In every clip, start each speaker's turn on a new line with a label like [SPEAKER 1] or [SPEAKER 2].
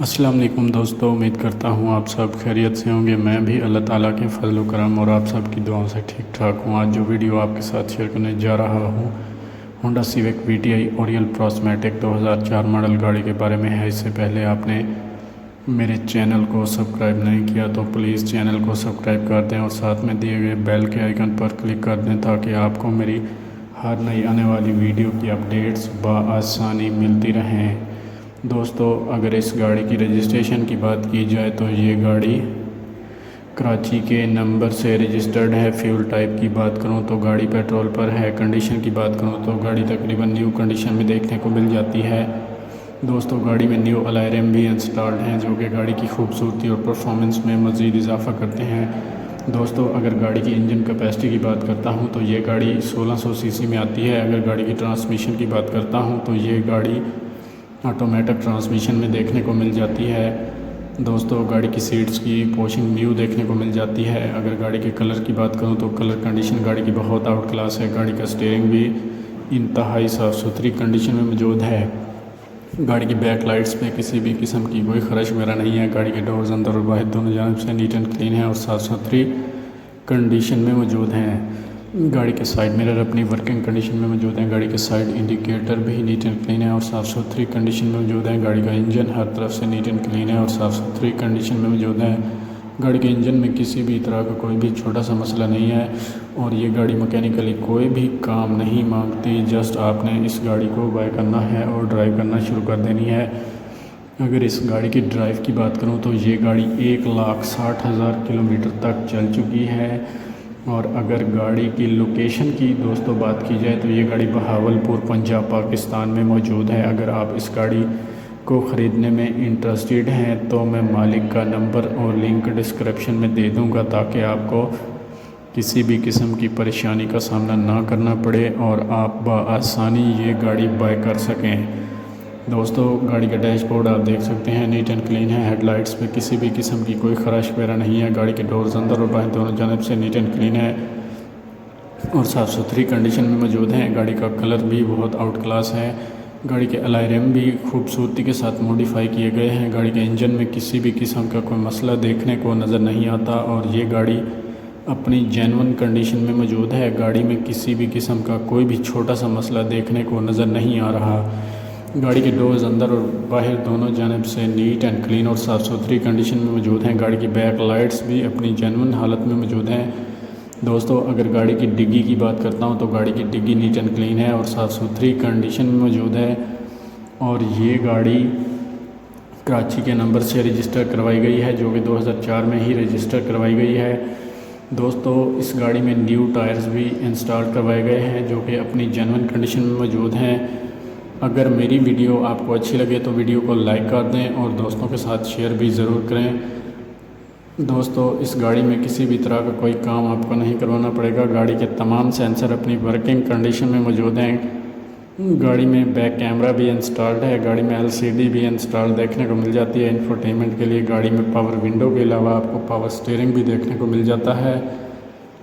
[SPEAKER 1] अस्सलाम वालेकुम दोस्तों, उम्मीद करता हूँ आप सब खैरियत से होंगे। मैं भी अल्लाह ताला के फजल करम और आप सब की दुआओं से ठीक ठाक हूँ। आज जो वीडियो आपके साथ शेयर करने जा रहा हूँ Honda Civic VTI Oriel Prosmatec 2004 model गाड़ी के बारे में है। इससे पहले आपने मेरे चैनल को सब्सक्राइब नहीं किया तो प्लीज़ चैनल को सब्सक्राइब कर दें और साथ में दिए गए बेल के आइकन पर क्लिक कर दें ताकि आपको मेरी हर नई आने वाली वीडियो की अपडेट्स बआसानी मिलती रहें। दोस्तों, अगर इस गाड़ी की रजिस्ट्रेशन की बात की जाए तो ये गाड़ी कराची के नंबर से रजिस्टर्ड है। फ्यूल टाइप की बात करूं तो गाड़ी पेट्रोल पर है। कंडीशन की बात करूं तो गाड़ी तकरीबन न्यू कंडीशन में देखने को मिल जाती है। दोस्तों, गाड़ी में न्यू अलॉय रिम भी इंस्टॉल्ड हैं जो कि गाड़ी की खूबसूरती और परफॉर्मेंस में मज़ीद इजाफा करते हैं। दोस्तों, अगर गाड़ी की इंजन कैपेसिटी की बात करता हूं तो ये गाड़ी 1600 सीसी में आती है। अगर गाड़ी की ट्रांसमिशन की बात करता हूं तो ये गाड़ी ऑटोमेटिक ट्रांसमिशन में देखने को मिल जाती है। दोस्तों, गाड़ी की सीट्स की पोर्शिंग न्यू देखने को मिल जाती है। अगर गाड़ी के कलर की बात करूं तो कलर कंडीशन गाड़ी की बहुत आउट क्लास है। गाड़ी का स्टीयरिंग भी इंतहाई साफ़ सुथरी कंडीशन में मौजूद है। गाड़ी की बैक लाइट्स में किसी भी किस्म की कोई खरश वगैरह नहीं है। गाड़ी के डोर्स अंदर और बाहर दोनों जानब से नीट एंड क्लीन है और साफ़ सुथरी कंडीशन में मौजूद हैं। गाड़ी के साइड मिरर अपनी वर्किंग कंडीशन में मौजूद हैं। गाड़ी के साइड इंडिकेटर भी नीट एंड क्लीन है और साफ़ सुथरी कंडीशन में मौजूद है। गाड़ी का इंजन हर तरफ से नीट एंड क्लीन है और साफ़ सुथरी कंडीशन में मौजूद है। गाड़ी के इंजन में किसी भी तरह का कोई भी छोटा सा मसला नहीं है और ये गाड़ी मैकेनिकली कोई भी काम नहीं मांगती। जस्ट आपने इस गाड़ी को बाय करना है और ड्राइव करना शुरू कर देनी है। अगर इस गाड़ी की ड्राइव की बात करूं तो ये गाड़ी 1,60,000 किलोमीटर तक चल चुकी है। और अगर गाड़ी की लोकेशन की दोस्तों बात की जाए तो ये गाड़ी बहावलपुर पंजाब पाकिस्तान में मौजूद है। अगर आप इस गाड़ी को ख़रीदने में इंटरेस्टेड हैं तो मैं मालिक का नंबर और लिंक डिस्क्रिप्शन में दे दूंगा ताकि आपको किसी भी किस्म की परेशानी का सामना ना करना पड़े और आप बआसानी ये गाड़ी बाय कर सकें। दोस्तों, गाड़ी का डैशबोर्ड आप देख सकते हैं नीट एंड क्लीन है। हेडलाइट्स पे किसी भी किस्म की कोई खराश वगैरह नहीं है। गाड़ी के डोर्स अंदर और बाहर दोनों जानब से नीट एंड क्लीन है और साफ़ सुथरी कंडीशन में मौजूद हैं। गाड़ी का कलर भी बहुत आउट क्लास है। गाड़ी के अलॉय रिम भी खूबसूरती के साथ मॉडिफाई किए गए हैं। गाड़ी के इंजन में किसी भी किस्म का कोई मसला देखने को नज़र नहीं आता और ये गाड़ी अपनी जेन्युइन कंडीशन में मौजूद है। गाड़ी में किसी भी किस्म का कोई भी छोटा सा मसला देखने को नज़र नहीं आ रहा। गाड़ी के डोर्स अंदर और बाहर दोनों जानब से नीट एंड क्लीन और साफ़ सुथरी कंडीशन में मौजूद हैं। गाड़ी की बैक लाइट्स भी अपनी जेन्युइन हालत में मौजूद हैं। दोस्तों, अगर गाड़ी की डिग्गी की बात करता हूं तो गाड़ी की डिग्गी नीट एंड क्लीन है और साफ़ सुथरी कंडीशन में मौजूद है और ये गाड़ी कराची के नंबर से रजिस्टर करवाई गई है जो कि 2004 में ही रजिस्टर करवाई गई है। दोस्तों, इस गाड़ी में न्यू टायर्स भी इंस्टॉल करवाए गए हैं जो कि अपनी जेन्युइन कंडीशन में मौजूद हैं। अगर मेरी वीडियो आपको अच्छी लगे तो वीडियो को लाइक कर दें और दोस्तों के साथ शेयर भी ज़रूर करें। दोस्तों, इस गाड़ी में किसी भी तरह का कोई काम आपको नहीं करवाना पड़ेगा। गाड़ी के तमाम सेंसर अपनी वर्किंग कंडीशन में मौजूद हैं। गाड़ी में बैक कैमरा भी इंस्टॉल्ड है। गाड़ी में LCD भी इंस्टॉल देखने को मिल जाती है इंफोटेनमेंट के लिए। गाड़ी में पावर विंडो के अलावा आपको पावर स्टीयरिंग भी देखने को मिल जाता है।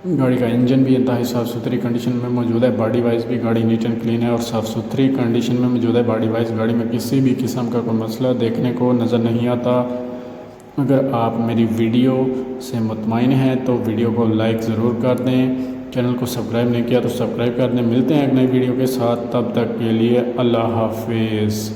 [SPEAKER 1] गाड़ी का इंजन भी इंतहाई साफ़ सुथरी कंडीशन में मौजूद है। बॉडी वाइज भी गाड़ी नीट एंड क्लीन है और साफ़ सुथरी कंडीशन में मौजूद है। बॉडी वाइज गाड़ी में किसी भी किस्म का कोई मसला देखने को नज़र नहीं आता। अगर आप मेरी वीडियो से मुतमईन हैं तो वीडियो को लाइक ज़रूर कर दें। चैनल को सब्सक्राइब नहीं किया तो सब्सक्राइब कर दें। मिलते हैं एक नई वीडियो के साथ, तब तक के लिए अल्लाह हाफिज़।